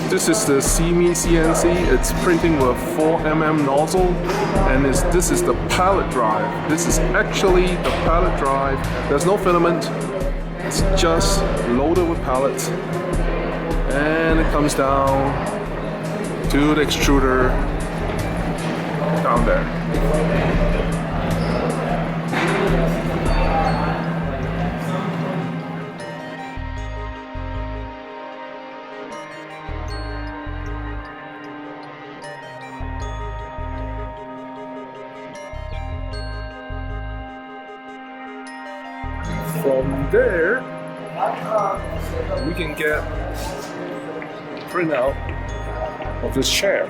This is the SEEMECNC. It's printing with 4mm nozzle, and this is the pallet drive. This is actually the pallet drive. There's no filament. It's just loaded with pallets, and it comes down to the extruder down there. From there, we can get a printout of this chair.